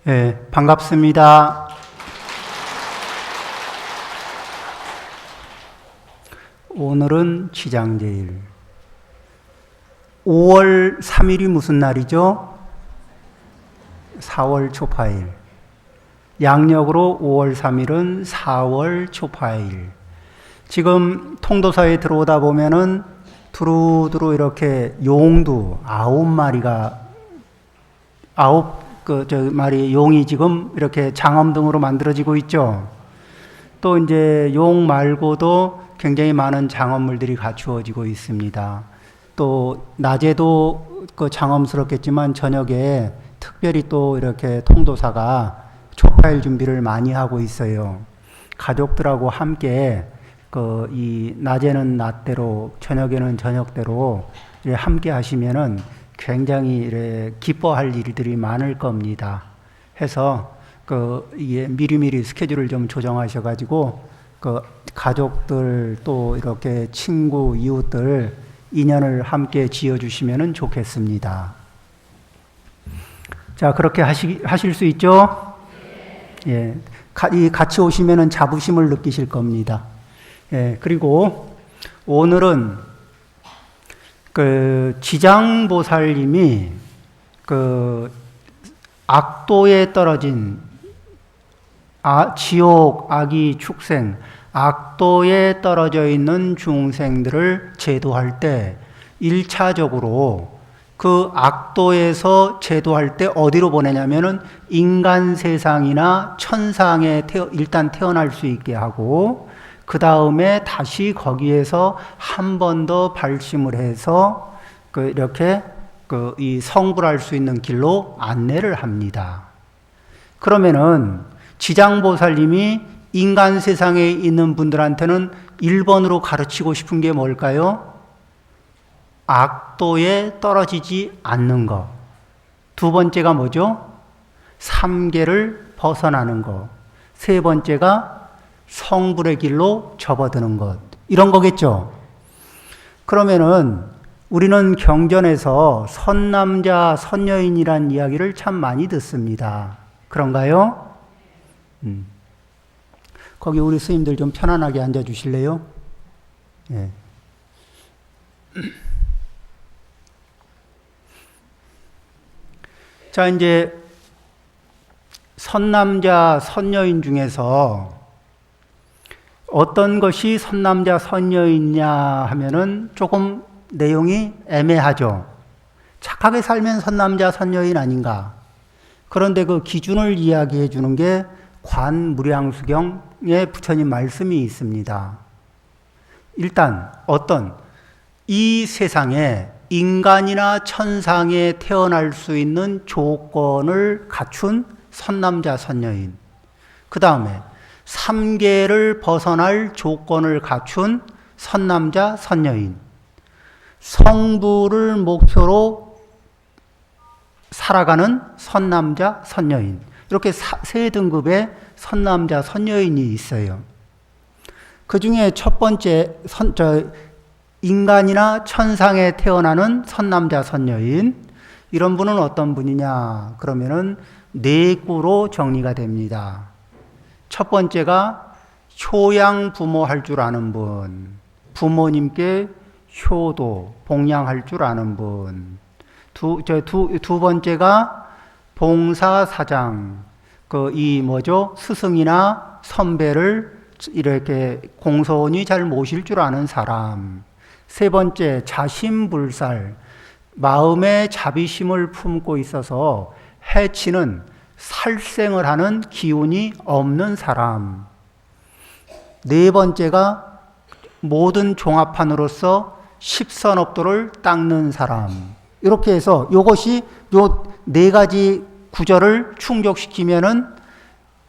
네, 반갑습니다. 오늘은 지장제일. 5월 3일이 무슨 날이죠? 4월 초파일. 양력으로 5월 3일은 4월 초파일. 지금 통도사에 들어오다 보면은 두루두루 이렇게 용두 9마리가 말이 용이 지금 이렇게 장엄등으로 만들어지고 있죠. 또 이제 용 말고도 굉장히 많은 장엄물들이 갖추어지고 있습니다. 또 낮에도 장엄스럽겠지만 저녁에 특별히 또 이렇게 통도사가 초파일 준비를 많이 하고 있어요. 가족들하고 함께 이 낮에는 낮대로 저녁에는 저녁대로 함께 하시면은 굉장히 기뻐할 일들이 많을 겁니다. 해서 이게 미리미리 스케줄을 좀 조정하셔가지고 가족들 또 이렇게 친구 이웃들 인연을 함께 지어주시면은 좋겠습니다. 자, 그렇게 하실 수 있죠? 예, 같이 오시면은 자부심을 느끼실 겁니다. 예, 그리고 오늘은 지장보살님이 악도에 떨어진 지옥, 악이, 축생, 악도에 떨어져 있는 중생들을 제도할 때 1차적으로 그 악도에서 제도할 때 어디로 보내냐면은 인간 세상이나 천상에 일단 태어날 수 있게 하고 그 다음에 다시 거기에서 한 번 더 발심을 해서 이렇게 이 성불할 수 있는 길로 안내를 합니다. 그러면은 지장보살님이 인간 세상에 있는 분들한테는 1번으로 가르치고 싶은 게 뭘까요? 악도에 떨어지지 않는 것. 두 번째가 뭐죠? 삼계를 벗어나는 것. 세 번째가 성불의 길로 접어드는 것. 이런 거겠죠? 그러면은 우리는 경전에서 선남자, 선여인이란 이야기를 참 많이 듣습니다. 그런가요? 거기 우리 스님들 좀 편안하게 앉아 주실래요? 예. 자, 이제 선남자, 선여인 중에서 어떤 것이 선남자, 선여인이냐 하면은 조금 내용이 애매하죠. 착하게 살면 선남자, 선여인 아닌가. 그런데 그 기준을 이야기해 주는 게 관무량수경에 부처님 말씀이 있습니다. 일단 이 세상에 인간이나 천상에 태어날 수 있는 조건을 갖춘 선남자, 선여인. 그 다음에 삼계를 벗어날 조건을 갖춘 선남자, 선여인. 성부를 목표로 살아가는 선남자, 선여인. 이렇게 세 등급의 선남자, 선여인이 있어요. 그 중에 첫 번째, 인간이나 천상에 태어나는 선남자, 선여인. 이런 분은 어떤 분이냐? 그러면은 네 구로 정리가 됩니다. 첫 번째가 효양 부모할 줄 아는 분. 부모님께 효도, 봉양할 줄 아는 분. 두 번째가 봉사사장. 스승이나 선배를 이렇게 공손히 잘 모실 줄 아는 사람. 세 번째, 자심불살. 마음에 자비심을 품고 있어서 해치는 살생을 하는 기운이 없는 사람. 네 번째가 모든 종합판으로서 십선업도를 닦는 사람. 이렇게 해서 이것이 요 네 가지 구절을 충족시키면은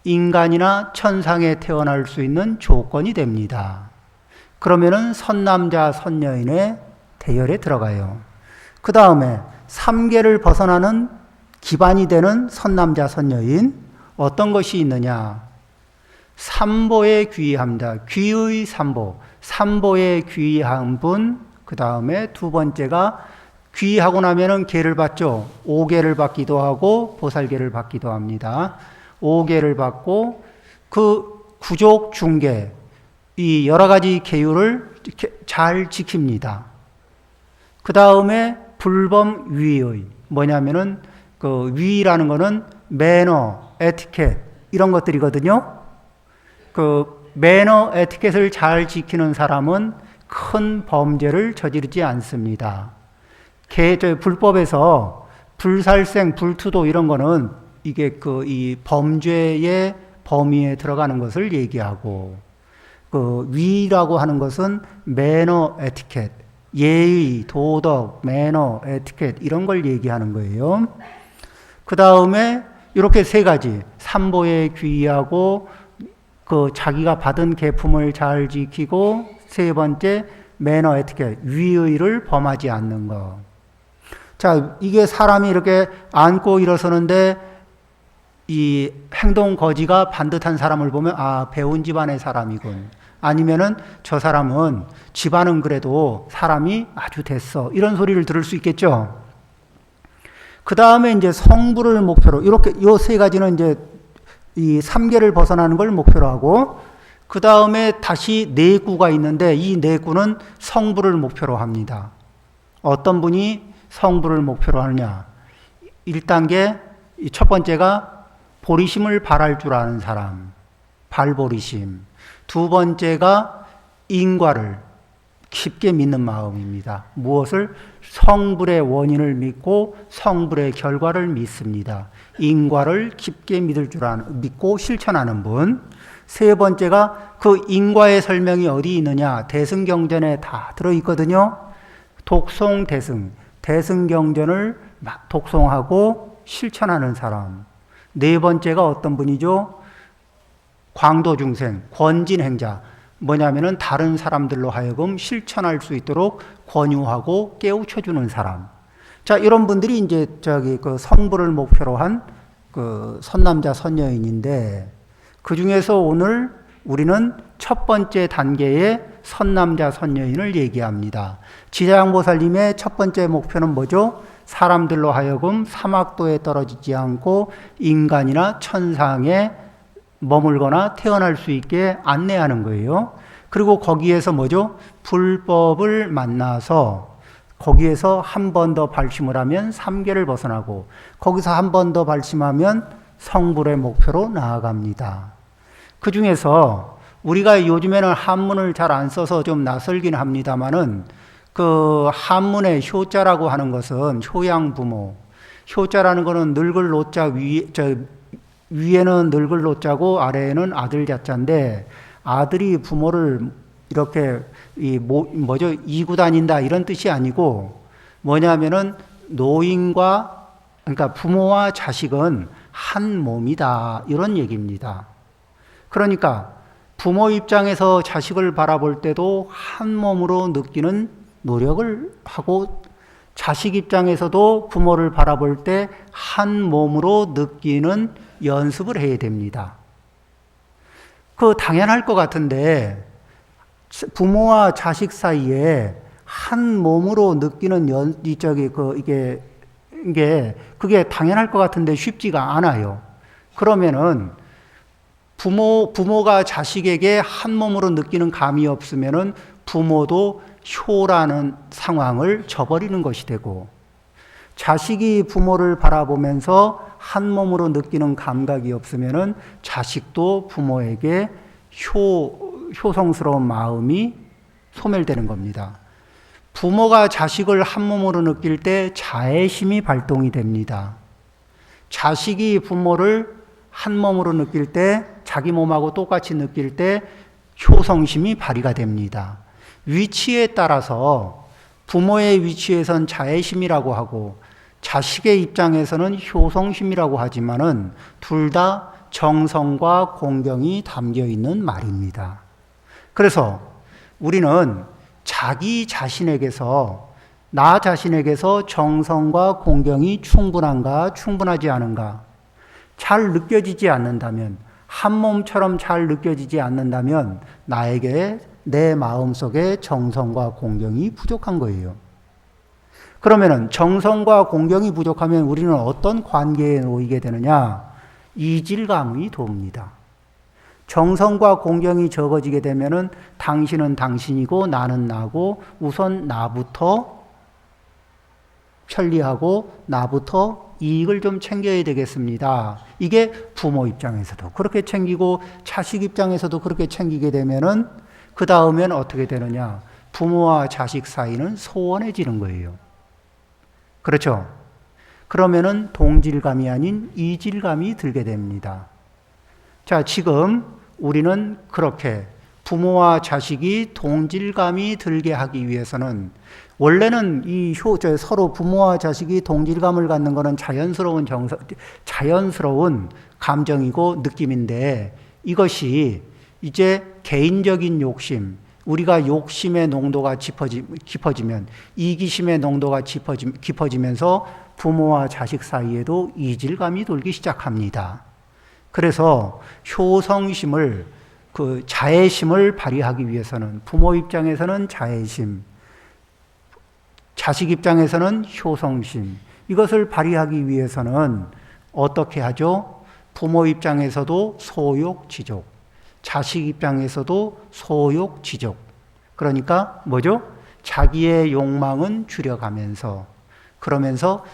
인간이나 천상에 태어날 수 있는 조건이 됩니다. 그러면은 선남자, 선여인의 대열에 들어가요. 그 다음에 삼계를 벗어나는 기반이 되는 선남자, 선여인. 어떤 것이 있느냐? 삼보에 귀의합니다. 귀의 삼보. 삼보에 귀의한 분. 그 다음에 두 번째가 귀하고 나면은 계를 받죠. 5계를 받기도 하고 보살계를 받기도 합니다. 5계를 받고 그 구족 중계 이 여러 가지 계율을 잘 지킵니다. 그 다음에 불범 위의 뭐냐면은 그 위라는 거는 매너, 에티켓 이런 것들이거든요. 그 매너, 에티켓을 잘 지키는 사람은 큰 범죄를 저지르지 않습니다. 불법에서 불살생, 불투도 이런 거는 이게 그 이 범죄의 범위에 들어가는 것을 얘기하고 그 위라고 하는 것은 매너, 에티켓, 예의, 도덕, 매너, 에티켓 이런 걸 얘기하는 거예요. 그 다음에 이렇게 세 가지 삼보에 귀의하고 그 자기가 받은 계품을 잘 지키고 세 번째 매너, 에티켓, 위의를 범하지 않는 것. 자, 이게 사람이 이렇게 앉고 일어서는데 이 행동 거지가 반듯한 사람을 보면 아, 배운 집안의 사람이군. 아니면은 저 사람은 집안은 그래도 사람이 아주 됐어. 이런 소리를 들을 수 있겠죠. 그 다음에 이제 성부를 목표로 이렇게 요 세 가지는 이제 이 3계를 벗어나는 걸 목표로 하고 그 다음에 다시 내구가 있는데 이 내구는 성부를 목표로 합니다. 어떤 분이 성부를 목표로 하느냐. 1단계 첫 번째가 보리심을 발할 줄 아는 사람, 발보리심. 두 번째가 인과를 깊게 믿는 마음입니다. 무엇을? 성불의 원인을 믿고 성불의 결과를 믿습니다. 인과를 깊게 믿고 실천하는 분. 세 번째가 그 인과의 설명이 어디 있느냐? 대승경전에 다 들어있거든요. 독송, 대승. 대승경전을 독송하고 실천하는 사람. 네 번째가 어떤 분이죠? 광도중생, 권진행자. 뭐냐면은 다른 사람들로 하여금 실천할 수 있도록 권유하고 깨우쳐주는 사람. 자, 이런 분들이 이제 그 성부를 목표로 한 그 선남자, 선여인인데 그 중에서 오늘 우리는 첫 번째 단계의 선남자, 선여인을 얘기합니다. 지장보살님의 첫 번째 목표는 뭐죠? 사람들로 하여금 사막도에 떨어지지 않고 인간이나 천상에 머물거나 태어날 수 있게 안내하는 거예요. 그리고 거기에서 뭐죠? 불법을 만나서 거기에서 한 번 더 발심을 하면 3계를 벗어나고 거기서 한 번 더 발심하면 성불의 목표로 나아갑니다. 그 중에서 우리가 요즘에는 한문을 잘 안 써서 좀 낯설긴 합니다만은 그 한문의 효자라고 하는 것은 효양부모. 효자라는 것은 늙을 노자 위에는 늙을 노자고 아래에는 아들 자자인데 아들이 부모를 이렇게 이고 다닌다 이런 뜻이 아니고 뭐냐면은 노인과 그러니까 부모와 자식은 한 몸이다 이런 얘기입니다. 그러니까 부모 입장에서 자식을 바라볼 때도 한 몸으로 느끼는 노력을 하고 자식 입장에서도 부모를 바라볼 때 한 몸으로 느끼는 연습을 해야 됩니다. 그 당연할 것 같은데 부모와 자식 사이에 한 몸으로 느끼는 그게 당연할 것 같은데 쉽지가 않아요. 그러면은 부모가 자식에게 한 몸으로 느끼는 감이 없으면은 부모도 효라는 상황을 저버리는 것이 되고 자식이 부모를 바라보면서 한 몸으로 느끼는 감각이 없으면은 자식도 부모에게 효성스러운 마음이 소멸되는 겁니다. 부모가 자식을 한 몸으로 느낄 때 자애심이 발동이 됩니다. 자식이 부모를 한 몸으로 느낄 때 자기 몸하고 똑같이 느낄 때 효성심이 발휘가 됩니다. 위치에 따라서 부모의 위치에선 자애심이라고 하고 자식의 입장에서는 효성심이라고 하지만은 둘 다 정성과 공경이 담겨 있는 말입니다. 그래서 우리는 자기 자신에게서 나 자신에게서 정성과 공경이 충분한가 충분하지 않은가 잘 느껴지지 않는다면 한 몸처럼 잘 느껴지지 않는다면 나에게 내 마음속에 정성과 공경이 부족한 거예요. 그러면은 정성과 공경이 부족하면 우리는 어떤 관계에 놓이게 되느냐? 이질감이 돕니다. 정성과 공경이 적어지게 되면은 당신은 당신이고 나는 나고 우선 나부터 편리하고 나부터 이익을 좀 챙겨야 되겠습니다. 이게 부모 입장에서도 그렇게 챙기고 자식 입장에서도 그렇게 챙기게 되면은 그 다음엔 어떻게 되느냐? 부모와 자식 사이는 소원해지는 거예요. 그렇죠? 그러면은 동질감이 아닌 이질감이 들게 됩니다. 자, 지금 우리는 그렇게 부모와 자식이 동질감이 들게 하기 위해서는 원래는 서로 부모와 자식이 동질감을 갖는 것은 자연스러운 감정이고 느낌인데 이것이 이제 개인적인 욕심, 우리가 욕심의 농도가 깊어지면 이기심의 농도가 깊어지면서 부모와 자식 사이에도 이질감이 돌기 시작합니다. 그래서 효성심을 자애심을 발휘하기 위해서는 부모 입장에서는 자애심, 자식 입장에서는 효성심, 이것을 발휘하기 위해서는 어떻게 하죠? 부모 입장에서도 소욕지족, 자식 입장에서도 소욕지족. 그러니까 뭐죠? 자기의 욕망은 줄여가면서 그러면서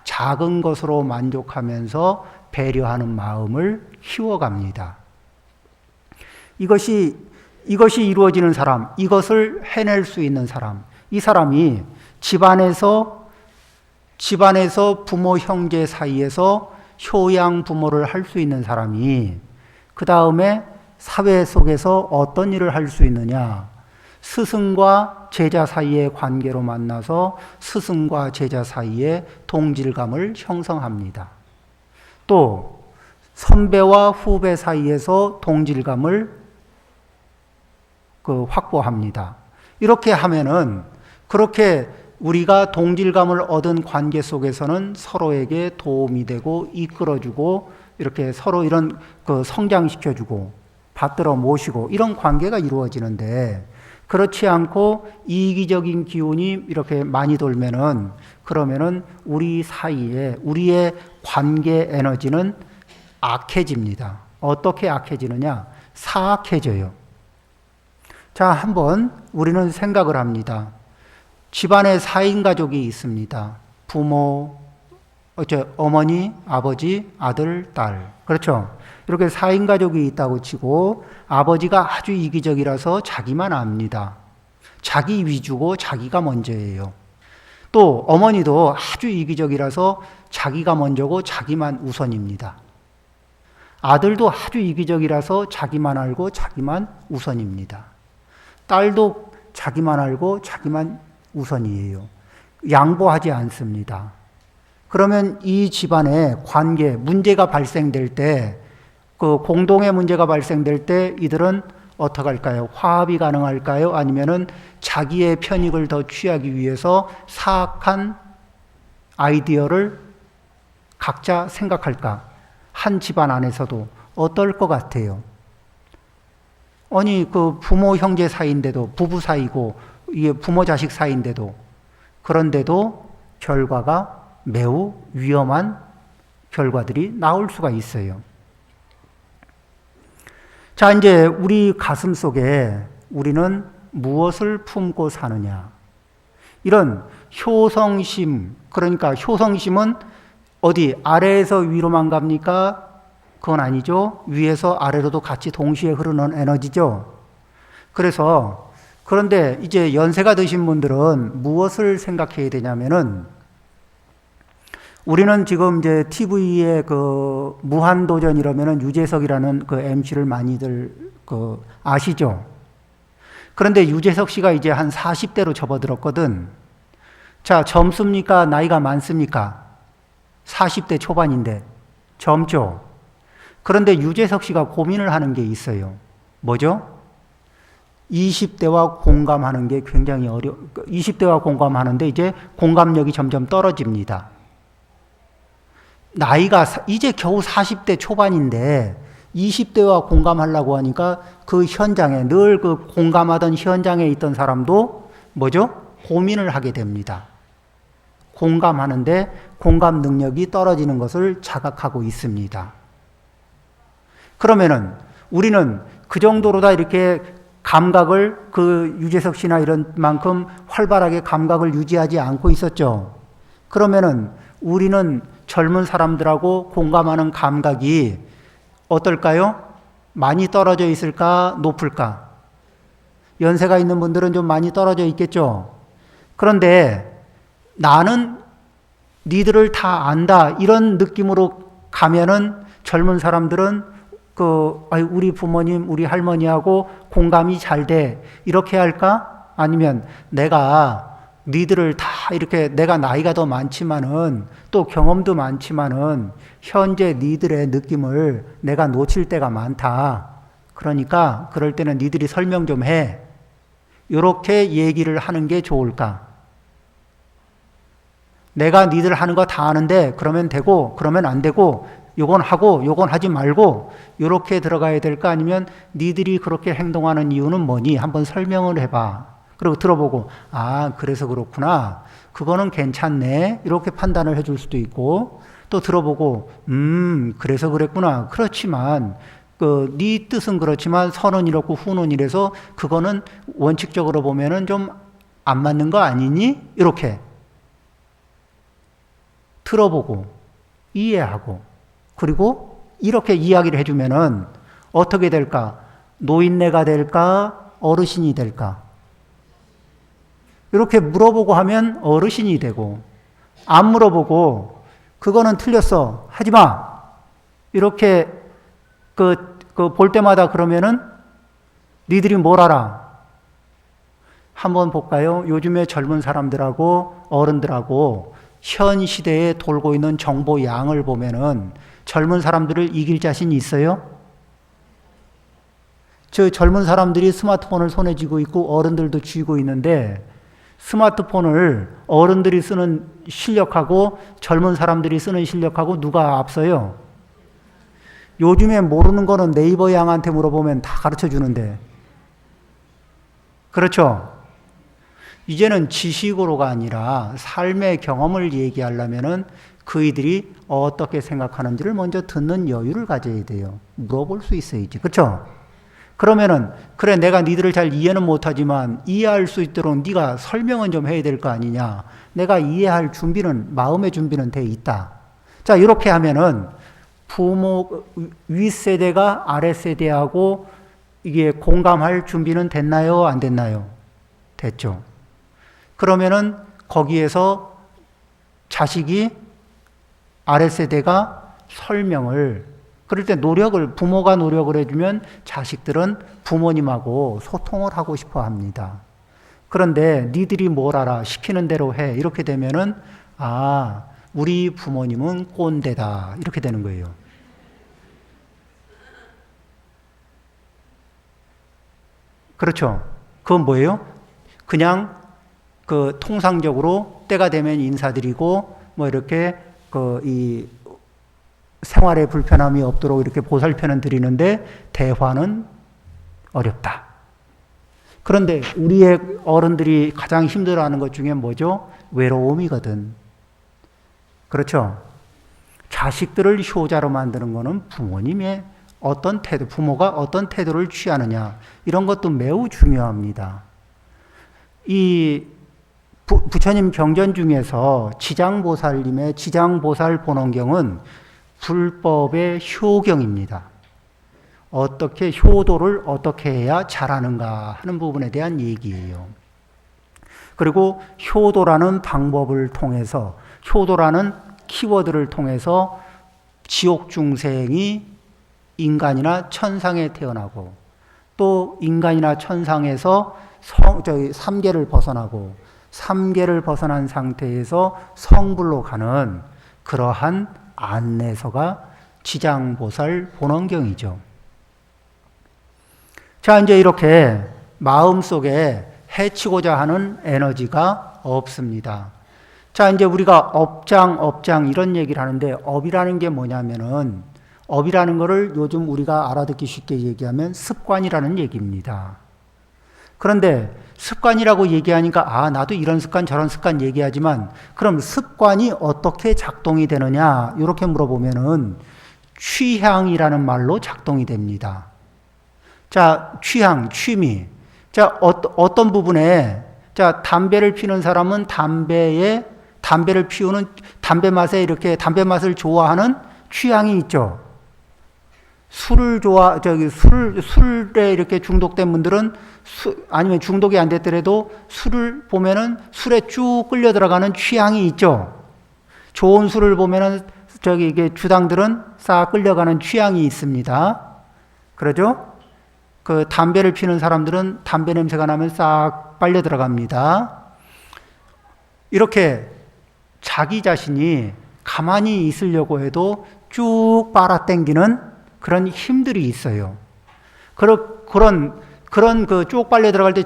작은 것으로 만족하면서 배려하는 마음을 키워갑니다. 이것이 이루어지는 사람, 이것을 해낼 수 있는 사람, 이 사람이 집안에서 부모 형제 사이에서 효양 부모를 할 수 있는 사람이 그 다음에 사회 속에서 어떤 일을 할 수 있느냐? 스승과 제자 사이의 관계로 만나서 스승과 제자 사이의 동질감을 형성합니다. 또 선배와 후배 사이에서 동질감을 확보합니다. 이렇게 하면은 그렇게 우리가 동질감을 얻은 관계 속에서는 서로에게 도움이 되고 이끌어주고 이렇게 서로 이런 성장시켜주고 받들어 모시고 이런 관계가 이루어지는데 그렇지 않고 이기적인 기운이 이렇게 많이 돌면은 그러면은 우리 사이에 우리의 관계 에너지는 악해집니다. 어떻게 악해지느냐? 사악해져요. 자, 한번 우리는 생각을 합니다. 집안에 4인 가족이 있습니다. 부모, 어머니, 아버지, 아들, 딸. 그렇죠? 이렇게 4인 가족이 있다고 치고 아버지가 아주 이기적이라서 자기만 압니다. 자기 위주고 자기가 먼저예요. 또 어머니도 아주 이기적이라서 자기가 먼저고 자기만 우선입니다. 아들도 아주 이기적이라서 자기만 알고 자기만 우선입니다. 딸도 자기만 알고 자기만 우선이에요. 양보하지 않습니다. 그러면 이 집안의 관계, 문제가 발생될 때, 공동의 문제가 발생될 때 이들은 어떻게 할까요? 화합이 가능할까요? 아니면은 자기의 편익을 더 취하기 위해서 사악한 아이디어를 각자 생각할까? 한 집안 안에서도 어떨 것 같아요? 아니, 부모 형제 사이인데도, 부부 사이고, 이게 부모 자식 사이인데도, 그런데도 결과가 매우 위험한 결과들이 나올 수가 있어요. 자, 이제 우리 가슴 속에 우리는 무엇을 품고 사느냐? 이런 효성심, 그러니까 효성심은 어디 아래에서 위로만 갑니까? 그건 아니죠. 위에서 아래로도 같이 동시에 흐르는 에너지죠. 그런데 이제 연세가 드신 분들은 무엇을 생각해야 되냐면은 우리는 지금 이제 TV에 무한도전 이러면은 유재석이라는 MC를 많이들 아시죠? 그런데 유재석 씨가 이제 한 40대로 접어들었거든. 자, 젊습니까? 나이가 많습니까? 40대 초반인데 젊죠? 그런데 유재석 씨가 고민을 하는 게 있어요. 뭐죠? 20대와 공감하는 게 굉장히 20대와 공감하는데 이제 공감력이 점점 떨어집니다. 나이가 이제 겨우 40대 초반인데 20대와 공감하려고 하니까 그 현장에 늘 공감하던 현장에 있던 사람도 뭐죠? 고민을 하게 됩니다. 공감하는데 공감 능력이 떨어지는 것을 자각하고 있습니다. 그러면은 우리는 그 정도로 다 이렇게 감각을 그 유재석 씨나 이런 만큼 활발하게 감각을 유지하지 않고 있었죠. 그러면은 우리는 젊은 사람들하고 공감하는 감각이 어떨까요? 많이 떨어져 있을까? 높을까? 연세가 있는 분들은 좀 많이 떨어져 있겠죠. 그런데 나는 니들을 다 안다 이런 느낌으로 가면은 젊은 사람들은 우리 부모님, 우리 할머니하고 공감이 잘 돼. 이렇게 할까? 아니면 내가 니들을 다 이렇게 내가 나이가 더 많지만은 또 경험도 많지만은 현재 니들의 느낌을 내가 놓칠 때가 많다. 그러니까 그럴 때는 니들이 설명 좀 해. 이렇게 얘기를 하는 게 좋을까? 내가 니들 하는 거 다 아는데 그러면 되고 그러면 안 되고 요건 하고 요건 하지 말고 요렇게 들어가야 될까? 아니면 니들이 그렇게 행동하는 이유는 뭐니? 한번 설명을 해봐. 그리고 들어보고 그래서 그렇구나. 그거는 괜찮네. 이렇게 판단을 해줄 수도 있고 또 들어보고 그래서 그랬구나. 그렇지만 네 뜻은 그렇지만 선은 이렇고 후는 이래서 그거는 원칙적으로 보면은 좀 안 맞는 거 아니니? 이렇게 들어보고 이해하고 그리고 이렇게 이야기를 해주면은 어떻게 될까? 노인네가 될까? 어르신이 될까? 이렇게 물어보고 하면 어르신이 되고 안 물어보고 그거는 틀렸어. 하지 마. 이렇게 볼 때마다 그러면은 니들이 뭘 알아? 한번 볼까요? 요즘에 젊은 사람들하고 어른들하고 현 시대에 돌고 있는 정보 양을 보면은 젊은 사람들을 이길 자신이 있어요? 저 젊은 사람들이 스마트폰을 손에 쥐고 있고 어른들도 쥐고 있는데 스마트폰을 어른들이 쓰는 실력하고 젊은 사람들이 쓰는 실력하고 누가 앞서요? 요즘에 모르는 거는 네이버 양한테 물어보면 다 가르쳐 주는데. 그렇죠? 이제는 지식으로가 아니라 삶의 경험을 얘기하려면은 그이들이 어떻게 생각하는지를 먼저 듣는 여유를 가져야 돼요. 물어볼 수 있어야지. 그렇죠? 그러면은 그래 내가 니들을 잘 이해는 못하지만 이해할 수 있도록 네가 설명은 좀 해야 될 거 아니냐. 내가 이해할 준비는 마음의 준비는 돼 있다. 자 이렇게 하면은 부모 윗세대가 아랫세대하고 이게 공감할 준비는 됐나요? 안 됐나요? 됐죠. 그러면은 거기에서 자식이 아랫세대가 설명을 그럴 때 부모가 노력을 해주면 자식들은 부모님하고 소통을 하고 싶어 합니다. 그런데 니들이 뭘 알아? 시키는 대로 해. 이렇게 되면은 우리 부모님은 꼰대다. 이렇게 되는 거예요. 그렇죠. 그건 뭐예요? 그냥 통상적으로 때가 되면 인사드리고 뭐 이렇게 이 생활에 불편함이 없도록 이렇게 보살펴는 드리는데 대화는 어렵다. 그런데 우리의 어른들이 가장 힘들어하는 것 중에 뭐죠? 외로움이거든. 그렇죠? 자식들을 효자로 만드는 것은 부모님의 어떤 태도, 부모가 어떤 태도를 취하느냐 이런 것도 매우 중요합니다. 이 부처님 경전 중에서 지장보살님의 지장보살 본원경은 불법의 효경입니다. 어떻게 효도를 어떻게 해야 잘하는가 하는 부분에 대한 얘기예요. 그리고 효도라는 방법을 통해서 효도라는 키워드를 통해서 지옥 중생이 인간이나 천상에 태어나고 또 인간이나 천상에서 삼계를 벗어나고 삼계를 벗어난 상태에서 성불로 가는 그러한 안내서가 지장보살 본원경이죠. 자, 이제 이렇게 마음속에 해치고자 하는 에너지가 없습니다. 자, 이제 우리가 업장 이런 얘기를 하는데 업이라는 게 뭐냐면은 업이라는 거를 요즘 우리가 알아듣기 쉽게 얘기하면 습관이라는 얘기입니다. 그런데 습관이라고 얘기하니까 나도 이런 습관 저런 습관 얘기하지만 그럼 습관이 어떻게 작동이 되느냐 이렇게 물어보면은 취향이라는 말로 작동이 됩니다. 자, 취향, 취미. 자, 어떤 부분에 자, 담배를 피우는 사람은 담배를 피우는 담배 맛을 좋아하는 취향이 있죠. 술에 이렇게 중독된 분들은 아니면 중독이 안 됐더라도 술을 보면은 술에 쭉 끌려 들어가는 취향이 있죠. 좋은 술을 보면은 이게 주당들은 싹 끌려가는 취향이 있습니다. 그러죠? 그 담배를 피우는 사람들은 담배 냄새가 나면 싹 빨려 들어갑니다. 이렇게 자기 자신이 가만히 있으려고 해도 쭉 빨아당기는 그런 힘들이 있어요. 그런 그 쭉 빨려 들어갈 때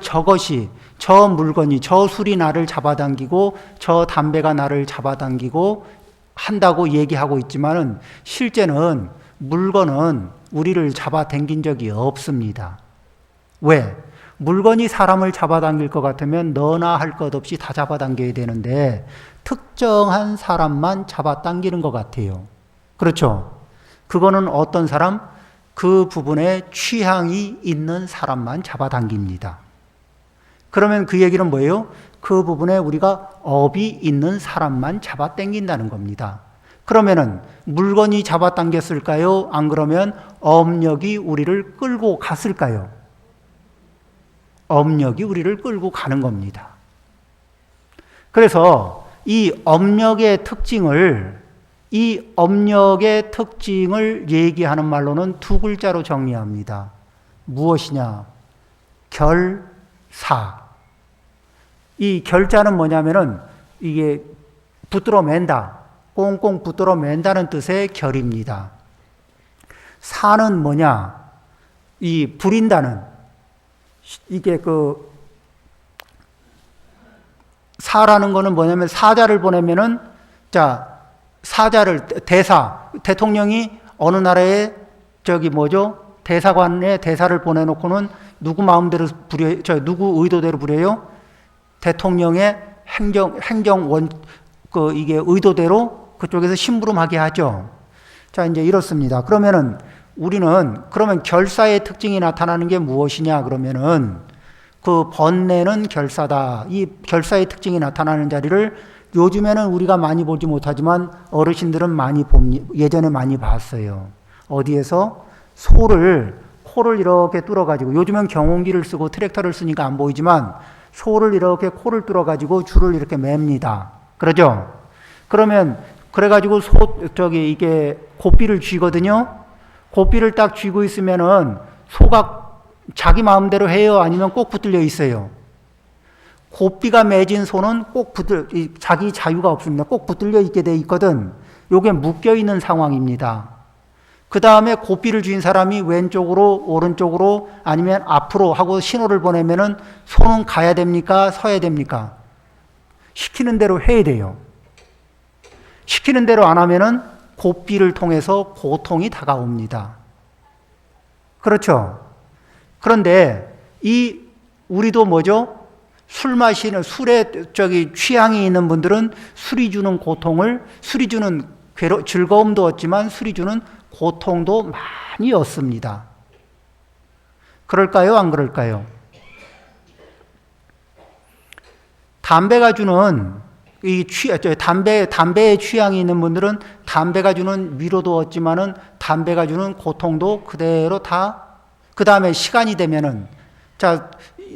저 물건이, 저 술이 나를 잡아당기고 저 담배가 나를 잡아당기고 한다고 얘기하고 있지만은 실제는 물건은 우리를 잡아당긴 적이 없습니다. 왜? 물건이 사람을 잡아당길 것 같으면 너나 할 것 없이 다 잡아당겨야 되는데 특정한 사람만 잡아당기는 것 같아요. 그렇죠? 그거는 어떤 사람? 그 부분에 취향이 있는 사람만 잡아당깁니다. 그러면 그 얘기는 뭐예요? 그 부분에 우리가 업이 있는 사람만 잡아당긴다는 겁니다. 그러면은 물건이 잡아당겼을까요? 안 그러면 업력이 우리를 끌고 갔을까요? 업력이 우리를 끌고 가는 겁니다. 그래서 이 업력의 특징을 얘기하는 말로는 두 글자로 정리합니다. 무엇이냐? 결사. 이 결자는 뭐냐면은 이게 붙들어 맨다. 꽁꽁 붙들어 맨다는 뜻의 결입니다. 사는 뭐냐? 이 부린다는 이게 사라는 거는 뭐냐면 사자를 보내면은 대통령이 어느 나라에 대사관에 대사를 보내놓고는 누구 마음대로 누구 의도대로 부려요? 대통령의 이게 의도대로 그쪽에서 심부름하게 하죠. 자, 이제 이렇습니다. 그러면 결사의 특징이 나타나는 게 무엇이냐? 그러면은 그 번뇌는 결사다. 이 결사의 특징이 나타나는 자리를 요즘에는 우리가 많이 보지 못하지만 어르신들은 예전에 많이 봤어요. 어디에서? 코를 이렇게 뚫어가지고, 요즘은 경운기를 쓰고 트랙터를 쓰니까 안 보이지만 소를 이렇게 코를 뚫어가지고 줄을 이렇게 맵니다. 그러죠? 그래가지고 이게 고삐를 쥐거든요? 고삐를 딱 쥐고 있으면은 소가 자기 마음대로 해요? 아니면 꼭 붙들려 있어요? 고삐가 맺은 소는 자기 자유가 없습니다. 꼭 붙들려 있게 돼 있거든. 요게 묶여 있는 상황입니다. 그 다음에 고삐를 쥔 사람이 왼쪽으로, 오른쪽으로, 아니면 앞으로 하고 신호를 보내면은 소는 가야 됩니까? 서야 됩니까? 시키는 대로 해야 돼요. 시키는 대로 안 하면은 고삐를 통해서 고통이 다가옵니다. 그렇죠? 그런데 우리도 뭐죠? 술에 취향이 있는 분들은 술이 주는 즐거움도 얻지만 술이 주는 고통도 많이 얻습니다. 그럴까요? 안 그럴까요? 담배가 주는 담배에 취향이 있는 분들은 담배가 주는 위로도 얻지만은 담배가 주는 고통도 그대로 그 다음에 시간이 되면은,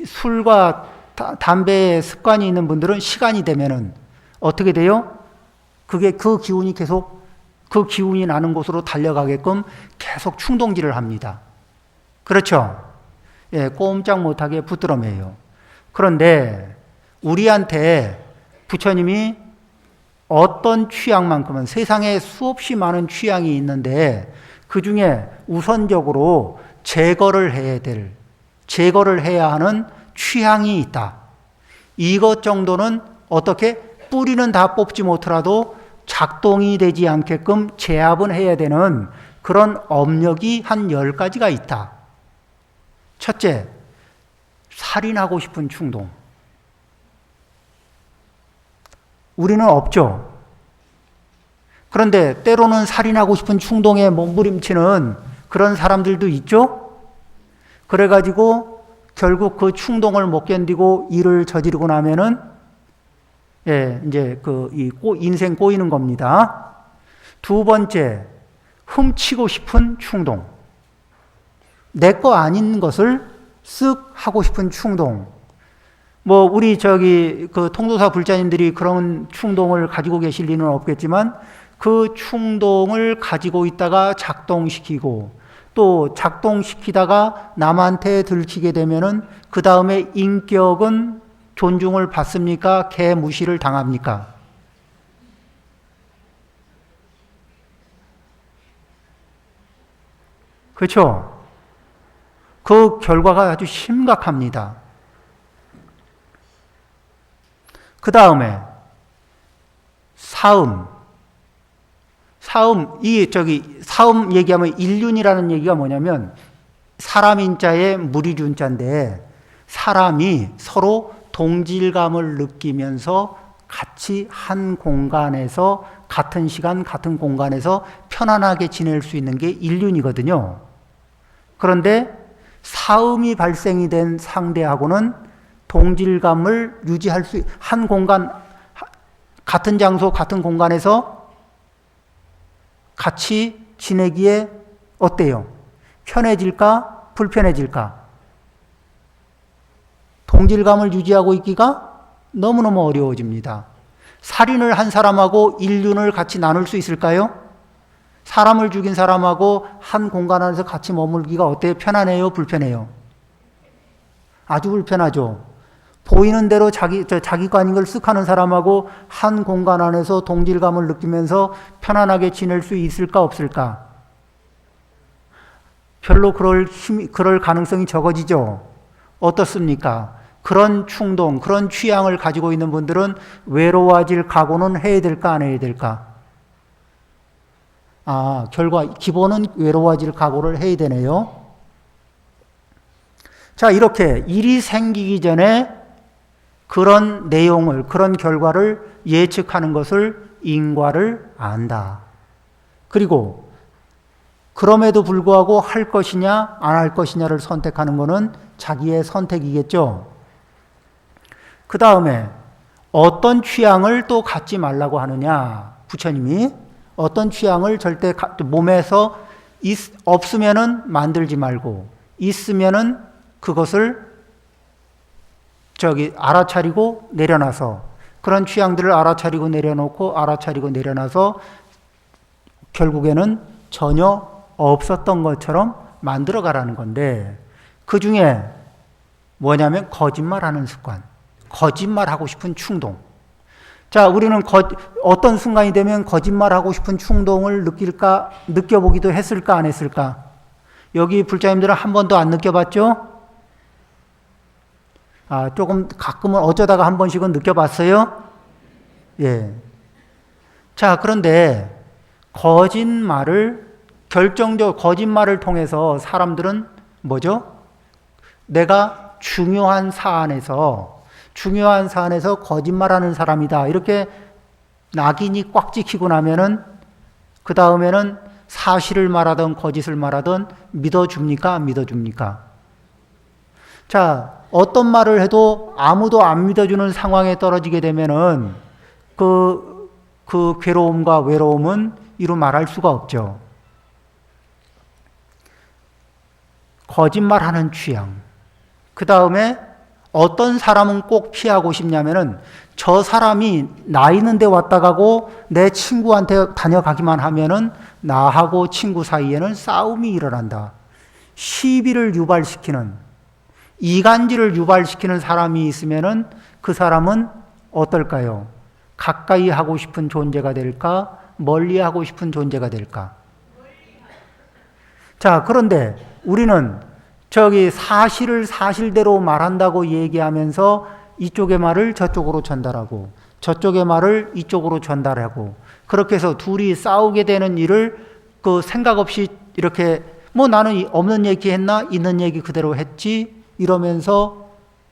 술과 담배에 습관이 있는 분들은 시간이 되면은 어떻게 돼요? 그 기운이 나는 곳으로 달려가게끔 계속 충동질을 합니다. 그렇죠? 예, 꼼짝 못하게 붙들어 매요. 그런데 우리한테 부처님이 어떤 취향만큼은 세상에 수없이 많은 취향이 있는데 그 중에 우선적으로 제거를 해야 하는 취향이 있다. 이것 정도는 어떻게 뿌리는 다 뽑지 못하더라도 작동이 되지 않게끔 제압은 해야 되는 그런 업력이 한 10가지가 있다. 첫째, 살인하고 싶은 충동. 우리는 없죠. 그런데 때로는 살인하고 싶은 충동에 몸부림치는 그런 사람들도 있죠. 그래가지고 결국 그 충동을 못 견디고 일을 저지르고 나면은 이제 인생 꼬이는 겁니다. 두 번째, 훔치고 싶은 충동. 내 거 아닌 것을 쓱 하고 싶은 충동. 우리 통도사 불자님들이 그런 충동을 가지고 계실 리는 없겠지만 그 충동을 가지고 있다가 작동시키고 또 작동시키다가 남한테 들키게 되면은 그 다음에 인격은 존중을 받습니까? 개무시를 당합니까? 그렇죠? 그 결과가 아주 심각합니다. 그 다음에 사음 얘기하면 인륜이라는 얘기가 뭐냐면 사람 인자에 무리륜자인데 사람이 서로 동질감을 느끼면서 같이 한 공간에서 같은 시간 같은 공간에서 편안하게 지낼 수 있는 게 인륜이거든요. 그런데 사음이 발생이 된 상대하고는 동질감을 유지할 수, 한 공간, 같은 장소, 같은 공간에서 같이 지내기에 어때요? 편해질까? 불편해질까? 동질감을 유지하고 있기가 너무너무 어려워집니다. 살인을 한 사람하고 인륜을 같이 나눌 수 있을까요? 사람을 죽인 사람하고 한 공간 안에서 같이 머물기가 어때요? 편안해요? 불편해요? 아주 불편하죠. 보이는 대로 자기가 아닌 걸 쓱 하는 사람하고 한 공간 안에서 동질감을 느끼면서 편안하게 지낼 수 있을까, 없을까? 별로 그럴 가능성이 적어지죠. 어떻습니까? 그런 충동, 그런 취향을 가지고 있는 분들은 외로워질 각오는 해야 될까, 안 해야 될까? 기본은 외로워질 각오를 해야 되네요. 자, 이렇게 일이 생기기 전에 그런 내용을, 그런 결과를 예측하는 것을 인과를 안다. 그리고 그럼에도 불구하고 할 것이냐, 안 할 것이냐를 선택하는 것은 자기의 선택이겠죠. 그 다음에 어떤 취향을 또 갖지 말라고 하느냐. 부처님이 어떤 취향을 절대 몸에서 없으면은 만들지 말고 있으면은 그것을 알아차리고 내려놔서 그런 취향들을 알아차리고 내려놔서 결국에는 전혀 없었던 것처럼 만들어 가라는 건데 그 중에 뭐냐면 거짓말하는 습관, 거짓말하고 싶은 충동. 자, 우리는 어떤 순간이 되면 거짓말하고 싶은 충동을 느껴보기도 했을까, 안 했을까? 여기 불자님들은 한 번도 안 느껴봤죠? 조금 가끔은 어쩌다가 한 번씩은 느껴봤어요? 예. 자, 그런데 거짓말을 통해서 사람들은 뭐죠? 내가 중요한 사안에서 거짓말하는 사람이다. 이렇게 낙인이 꽉 찍히고 나면은 그 다음에는 사실을 말하든 거짓을 말하든 믿어줍니까? 안 믿어줍니까? 자, 어떤 말을 해도 아무도 안 믿어주는 상황에 떨어지게 되면은 그 괴로움과 외로움은 이루 말할 수가 없죠. 거짓말하는 취향. 그 다음에 어떤 사람은 꼭 피하고 싶냐면은 저 사람이 나 있는 데 왔다 가고 내 친구한테 다녀가기만 하면은 나하고 친구 사이에는 싸움이 일어난다. 시비를 유발시키는, 이간질을 유발시키는 사람이 있으면은 그 사람은 어떨까요? 가까이 하고 싶은 존재가 될까? 멀리 하고 싶은 존재가 될까? 자, 그런데 우리는 사실을 사실대로 말한다고 얘기하면서 이쪽의 말을 저쪽으로 전달하고 저쪽의 말을 이쪽으로 전달하고 그렇게 해서 둘이 싸우게 되는 일을 생각 없이 이렇게 나는 없는 얘기 했나? 있는 얘기 그대로 했지? 이러면서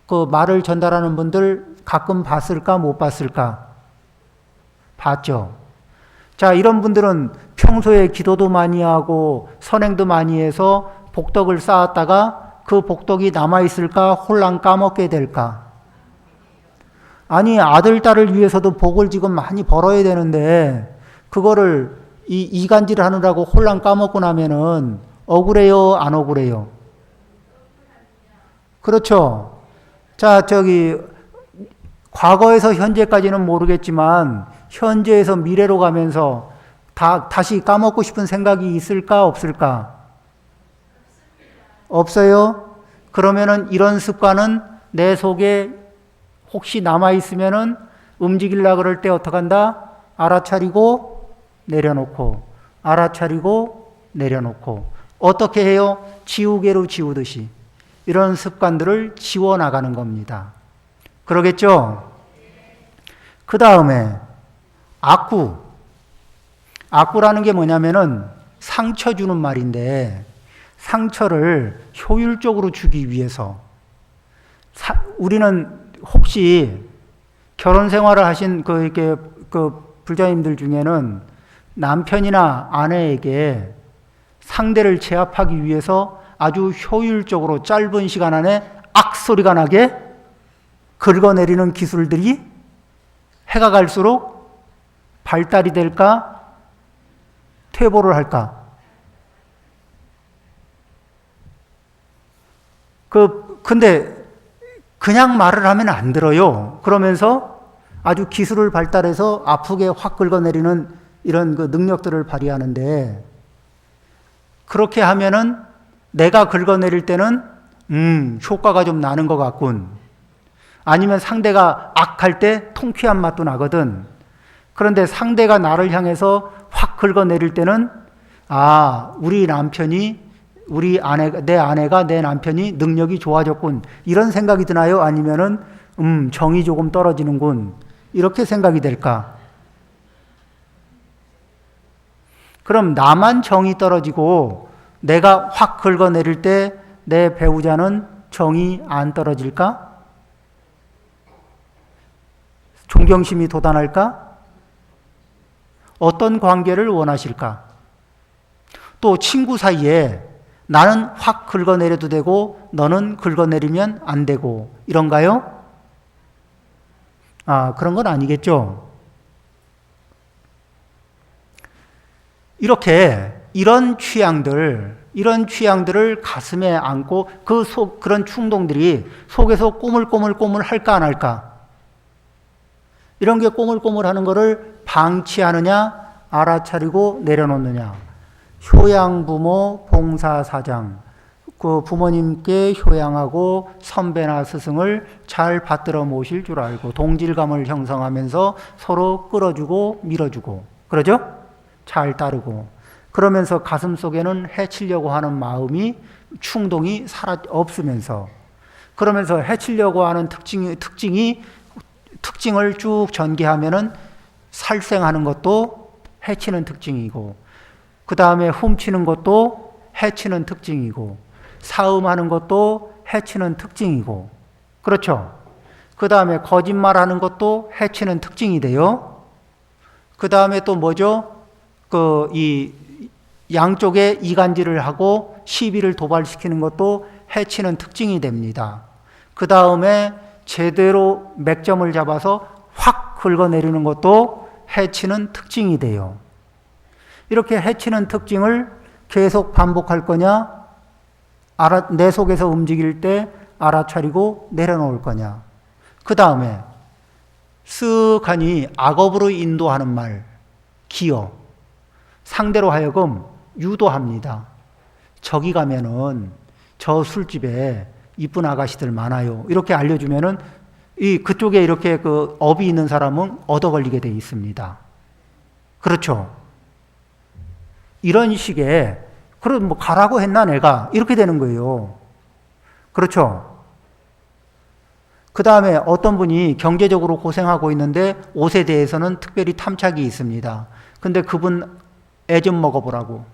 그 말을 전달하는 분들 가끔 봤을까, 못 봤을까? 봤죠. 자, 이런 분들은 평소에 기도도 많이 하고 선행도 많이 해서 복덕을 쌓았다가 그 복덕이 남아있을까, 홀랑 까먹게 될까? 아니, 아들, 딸을 위해서도 복을 지금 많이 벌어야 되는데, 그거를 이간질을 하느라고 홀랑 까먹고 나면은 억울해요, 안 억울해요? 그렇죠. 자, 과거에서 현재까지는 모르겠지만, 현재에서 미래로 가면서 다시 까먹고 싶은 생각이 있을까, 없을까? 없어요? 그러면은 이런 습관은 내 속에 혹시 남아있으면은 움직이려고 그럴 때 어떻게 한다? 알아차리고 내려놓고, 알아차리고 내려놓고. 어떻게 해요? 지우개로 지우듯이. 이런 습관들을 지워나가는 겁니다. 그러겠죠? 그 다음에 악구. 악구라는 게 뭐냐면은 상처 주는 말인데, 상처를 효율적으로 주기 위해서 우리는 혹시 결혼 생활을 하신 불자님들 중에는 남편이나 아내에게 상대를 제압하기 위해서 아주 효율적으로 짧은 시간 안에 악소리가 나게 긁어내리는 기술들이 해가 갈수록 발달이 될까? 퇴보를 할까? 근데 그냥 말을 하면 안 들어요. 그러면서 아주 기술을 발달해서 아프게 확 긁어내리는 이런 그 능력들을 발휘하는데, 그렇게 하면은 내가 긁어내릴 때는 효과가 좀 나는 것 같군. 아니면 상대가 악할 때 통쾌한 맛도 나거든. 그런데 상대가 나를 향해서 확 긁어내릴 때는 내 아내가 내 남편이 능력이 좋아졌군. 이런 생각이 드나요? 아니면은 정이 조금 떨어지는군. 이렇게 생각이 될까? 그럼 나만 정이 떨어지고 내가 확 긁어내릴 때 내 배우자는 정이 안 떨어질까? 존경심이 돋아날까? 어떤 관계를 원하실까? 또 친구 사이에 나는 확 긁어내려도 되고 너는 긁어내리면 안 되고 이런가요? 그런 건 아니겠죠. 이런 취향들을 가슴에 안고 그런 충동들이 속에서 꼬물꼬물 할까 안 할까? 이런 게 꼬물꼬물 하는 거를 방치하느냐, 알아차리고 내려놓느냐. 효양부모 봉사사장. 그 부모님께 효양하고 선배나 스승을 잘 받들어 모실 줄 알고 동질감을 형성하면서 서로 끌어주고 밀어주고. 그러죠? 잘 따르고. 그러면서 가슴 속에는 해치려고 하는 마음이, 충동이 없으면서, 그러면서 해치려고 하는 특징을 쭉 전개하면은 살생하는 것도 해치는 특징이고, 그 다음에 훔치는 것도 해치는 특징이고, 사음하는 것도 해치는 특징이고, 그렇죠? 그 다음에 거짓말하는 것도 해치는 특징이 돼요. 그 다음에 또 뭐죠? 이 양쪽에 이간질을 하고 시비를 도발시키는 것도 해치는 특징이 됩니다. 그 다음에 제대로 맥점을 잡아서 확 긁어내리는 것도 해치는 특징이 돼요. 이렇게 해치는 특징을 계속 반복할 거냐? 내 속에서 움직일 때 알아차리고 내려놓을 거냐? 그 다음에 쓱하니 악업으로 인도하는 말, 기어. 상대로 하여금 유도합니다. 저기 가면은 저 술집에 이쁜 아가씨들 많아요. 이렇게 알려주면은 그쪽에 이렇게 업이 있는 사람은 얻어 걸리게 돼 있습니다. 그렇죠? 이런 식의, 그럼 뭐 가라고 했나 내가? 이렇게 되는 거예요. 그렇죠? 그 다음에 어떤 분이 경제적으로 고생하고 있는데 옷에 대해서는 특별히 탐착이 있습니다. 근데 그분 애 좀 먹어보라고.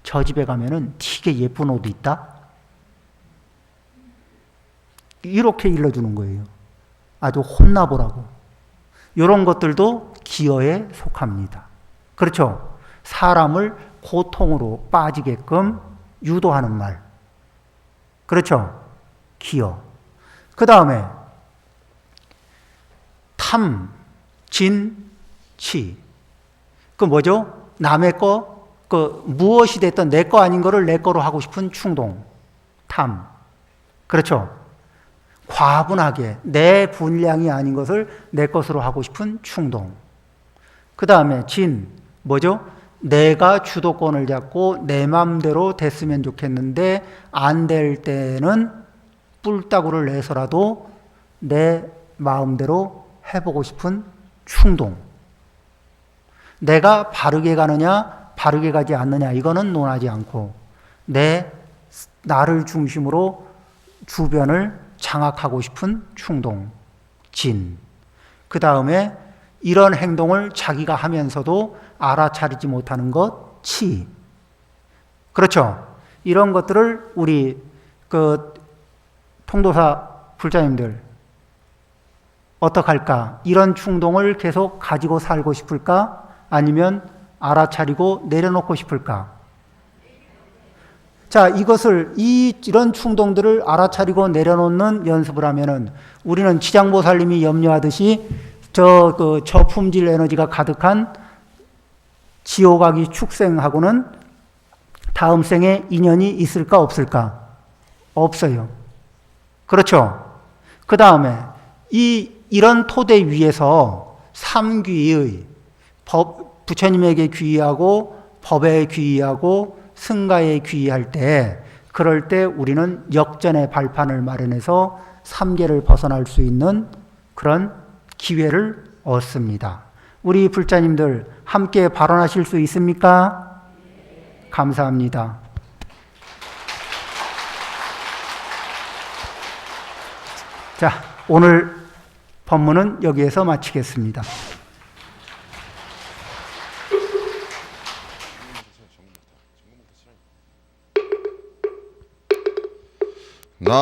저 집에 가면은 되게 예쁜 옷 있다? 이렇게 일러주는 거예요. 아주 혼나보라고. 이런 것들도 기어에 속합니다. 그렇죠? 사람을 고통으로 빠지게끔 유도하는 말. 그렇죠? 기어. 그 다음에 탐, 진, 치. 그 뭐죠? 남의 거, 무엇이 됐든 내 거 아닌 거를 내 거로 하고 싶은 충동. 탐. 그렇죠? 과분하게 내 분량이 아닌 것을 내 것으로 하고 싶은 충동. 그 다음에 진, 뭐죠? 내가 주도권을 잡고 내 마음대로 됐으면 좋겠는데 안 될 때는 뿔따구를 내서라도 내 마음대로 해보고 싶은 충동. 내가 바르게 가느냐 바르게 가지 않느냐 이거는 논하지 않고 나를 중심으로 주변을 장악하고 싶은 충동, 진. 그 다음에 이런 행동을 자기가 하면서도 알아차리지 못하는 것, 치. 그렇죠? 이런 것들을 우리 통도사 불자님들 어떻게 할까? 이런 충동을 계속 가지고 살고 싶을까? 아니면 알아차리고 내려놓고 싶을까? 자, 이런 충동들을 알아차리고 내려놓는 연습을 하면은 우리는 지장보살님이 염려하듯이 저품질 에너지가 가득한 지옥아기 축생하고는 다음 생에 인연이 있을까 없을까? 없어요. 그렇죠? 그 다음에 이런 토대 위에서 삼귀의 부처님에게 귀의하고 법에 귀의하고 승가에 귀의할 때 그럴 때 우리는 역전의 발판을 마련해서 삼계를 벗어날 수 있는 그런 기회를 얻습니다. 우리 불자님들 함께 발언하실 수 있습니까? 감사합니다. 자, 오늘 법문은 여기에서 마치겠습니다. 나